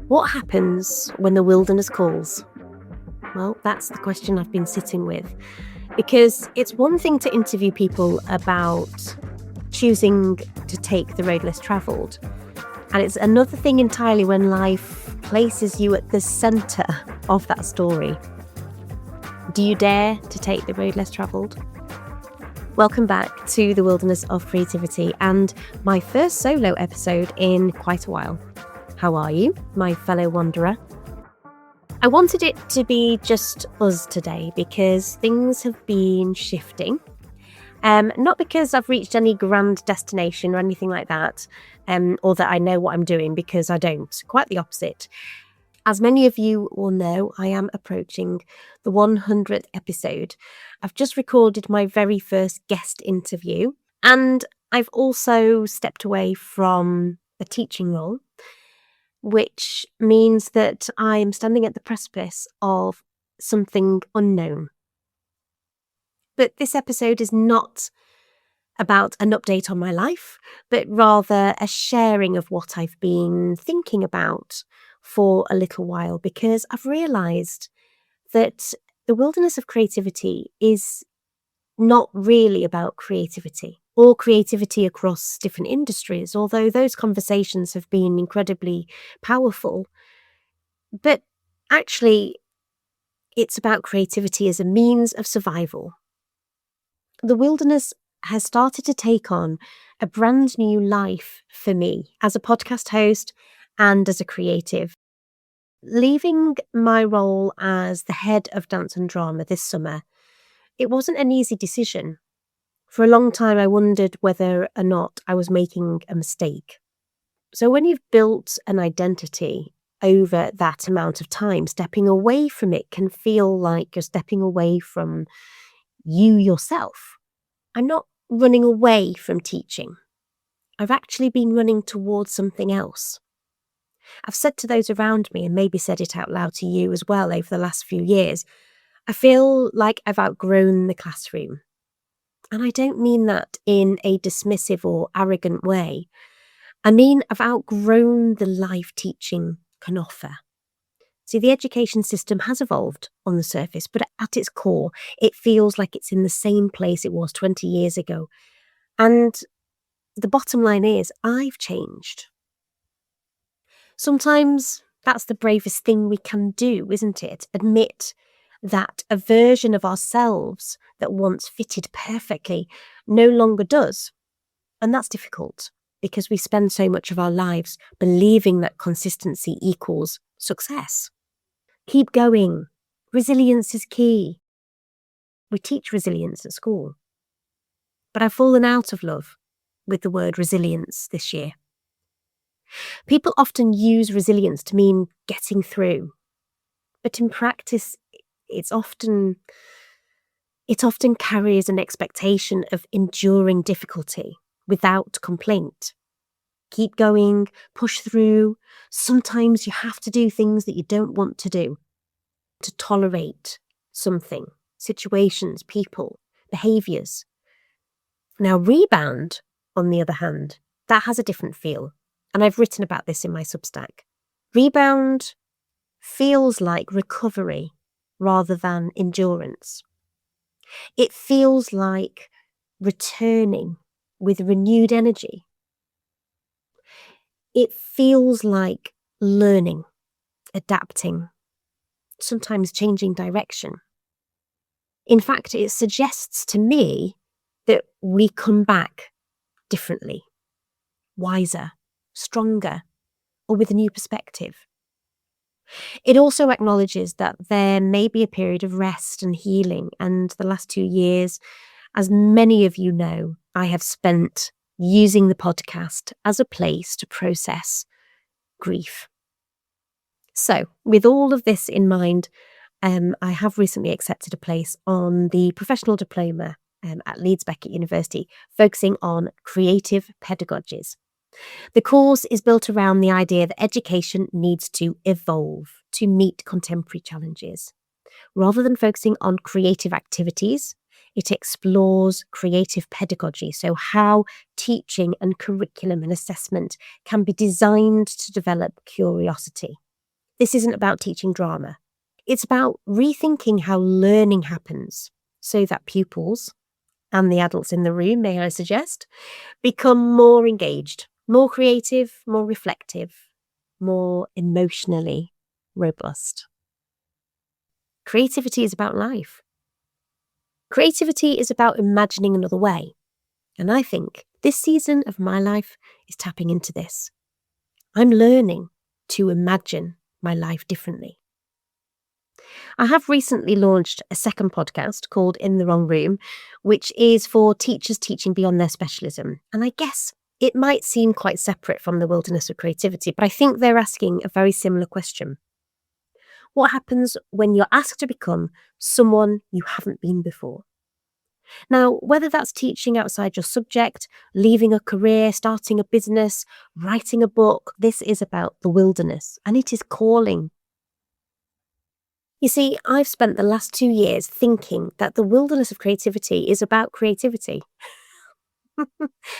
What happens when the wilderness calls? Well, that's the question I've been sitting with, because it's one thing to interview people about choosing to take the road less travelled, and it's another thing entirely when life places you at the centre of that story. Do you dare to take the road less travelled? Welcome back to the Wilderness of Creativity and my first solo episode in quite a while. How are you, my fellow wanderer? I wanted it to be just us today because things have been shifting. Not because I've reached any grand destination or anything like that, or that I know what I'm doing, because I don't. Quite the opposite. As many of you will know, I am approaching the 100th episode. I've just recorded my very first guest interview, and I've also stepped away from a teaching role, which means that I'm standing at the precipice of something unknown. But this episode is not about an update on my life, but rather a sharing of what I've been thinking about for a little while, because I've realised that the wilderness of creativity is not really about creativity or creativity across different industries, although those conversations have been incredibly powerful. But actually, it's about creativity as a means of survival. The wilderness has started to take on a brand new life for me as a podcast host and as a creative. Leaving my role as the head of dance and drama this summer, it wasn't an easy decision. For a long time, I wondered whether or not I was making a mistake. So when you've built an identity over that amount of time, stepping away from it can feel like you're stepping away from you yourself. I'm not running away from teaching. I've actually been running towards something else. I've said to those around me, and maybe said it out loud to you as well over the last few years, I feel like I've outgrown the classroom. And I don't mean that in a dismissive or arrogant way. I mean I've outgrown the life teaching can offer. See, the education system has evolved on the surface, but at its core, it feels like it's in the same place it was 20 years ago. And the bottom line is, I've changed. Sometimes that's the bravest thing we can do, isn't it? Admit that a version of ourselves that once fitted perfectly no longer does. And that's difficult because we spend so much of our lives believing that consistency equals success. Keep going. Resilience is key. We teach resilience at school. But I've fallen out of love with the word resilience this year. People often use resilience to mean getting through. But in practice, it often carries an expectation of enduring difficulty without complaint. Keep going, push through. Sometimes you have to do things that you don't want to do to tolerate something, situations, people, behaviours. Now, rebound, on the other hand, that has a different feel. And I've written about this in my Substack. Rebound feels like recovery rather than endurance. It feels like returning with renewed energy. It feels like learning, adapting, sometimes changing direction. In fact, it suggests to me that we come back differently, wiser, stronger, or with a new perspective. It also acknowledges that there may be a period of rest and healing, and the last 2 years, as many of you know, I have spent using the podcast as a place to process grief. So, with all of this in mind, I have recently accepted a place on the Professional Diploma at Leeds Beckett University, focusing on creative pedagogies. The course is built around the idea that education needs to evolve to meet contemporary challenges. Rather than focusing on creative activities, it explores creative pedagogy, so how teaching and curriculum and assessment can be designed to develop curiosity. This isn't about teaching drama. It's about rethinking how learning happens so that pupils, and the adults in the room, may I suggest, become more engaged, more creative, more reflective, more emotionally robust. Creativity is about life. Creativity is about imagining another way. And I think this season of my life is tapping into this. I'm learning to imagine my life differently. I have recently launched a second podcast called In the Wrong Room, which is for teachers teaching beyond their specialism. And I guess it might seem quite separate from the wilderness of creativity, but I think they're asking a very similar question. What happens when you're asked to become someone you haven't been before? Now, whether that's teaching outside your subject, leaving a career, starting a business, writing a book, this is about the wilderness, and it is calling. You see, I've spent the last 2 years thinking that the wilderness of creativity is about creativity.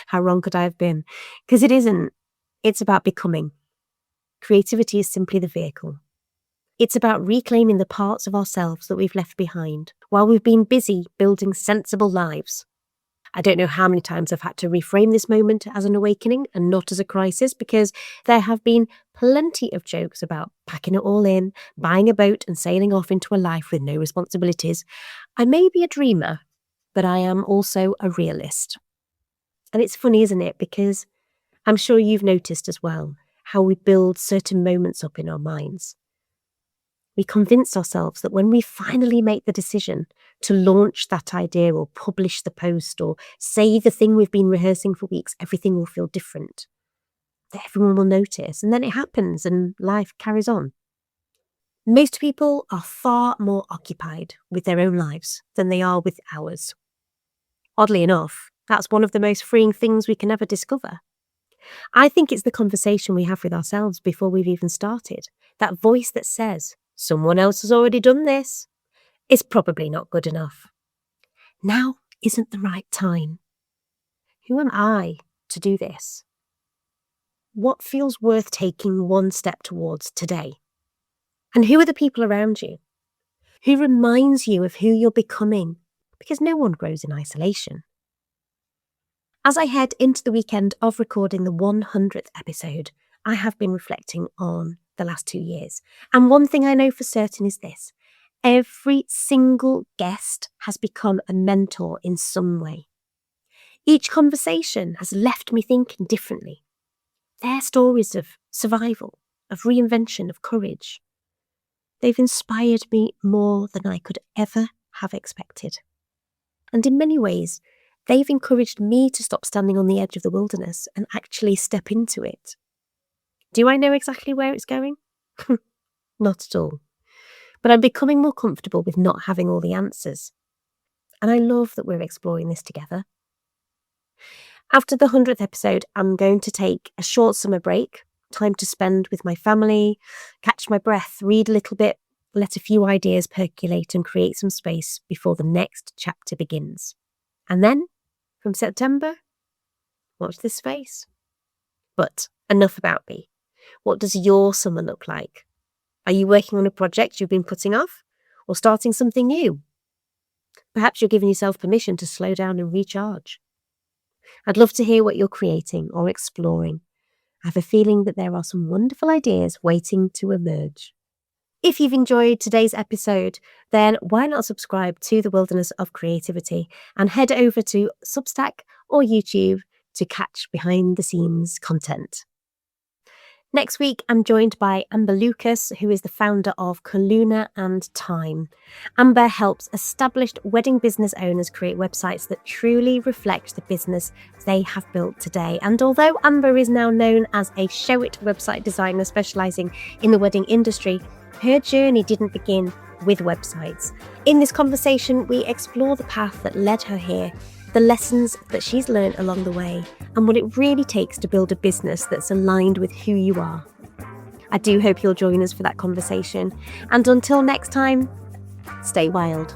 How wrong could I have been? Because it isn't. It's about becoming. Creativity is simply the vehicle. It's about reclaiming the parts of ourselves that we've left behind while we've been busy building sensible lives. I don't know how many times I've had to reframe this moment as an awakening and not as a crisis, because there have been plenty of jokes about packing it all in, buying a boat and sailing off into a life with no responsibilities. I may be a dreamer, but I am also a realist. And it's funny, isn't it? Because I'm sure you've noticed as well how we build certain moments up in our minds. We convince ourselves that when we finally make the decision to launch that idea or publish the post or say the thing we've been rehearsing for weeks, everything will feel different. That everyone will notice, and then it happens and life carries on. Most people are far more occupied with their own lives than they are with ours. Oddly enough, that's one of the most freeing things we can ever discover. I think it's the conversation we have with ourselves before we've even started. That voice that says, someone else has already done this. It's probably not good enough. Now isn't the right time. Who am I to do this? What feels worth taking one step towards today? And who are the people around you? Who reminds you of who you're becoming? Because no one grows in isolation. As I head into the weekend of recording the 100th episode, I have been reflecting on the last 2 years. And one thing I know for certain is this: every single guest has become a mentor in some way. Each conversation has left me thinking differently. Their stories of survival, of reinvention, of courage. They've inspired me more than I could ever have expected. And in many ways, they've encouraged me to stop standing on the edge of the wilderness and actually step into it. Do I know exactly where it's going? Not at all. But I'm becoming more comfortable with not having all the answers. And I love that we're exploring this together. After the 100th episode, I'm going to take a short summer break, time to spend with my family, catch my breath, read a little bit, let a few ideas percolate and create some space before the next chapter begins. And then, from September, watch this space. But enough about me. What does your summer look like? Are you working on a project you've been putting off, or starting something new? Perhaps you're giving yourself permission to slow down and recharge. I'd love to hear what you're creating or exploring. I have a feeling that there are some wonderful ideas waiting to emerge. If you've enjoyed today's episode, then why not subscribe to The Wilderness of Creativity and head over to Substack or YouTube to catch behind the scenes content. Next week, I'm joined by Amber Lucas, who is the founder of Kaluna and Time. Amber helps established wedding business owners create websites that truly reflect the business they have built today. And although Amber is now known as a Show It website designer specialising in the wedding industry, her journey didn't begin with websites. In this conversation, we explore the path that led her here, the lessons that she's learned along the way, and what it really takes to build a business that's aligned with who you are. I do hope you'll join us for that conversation. And until next time, stay wild.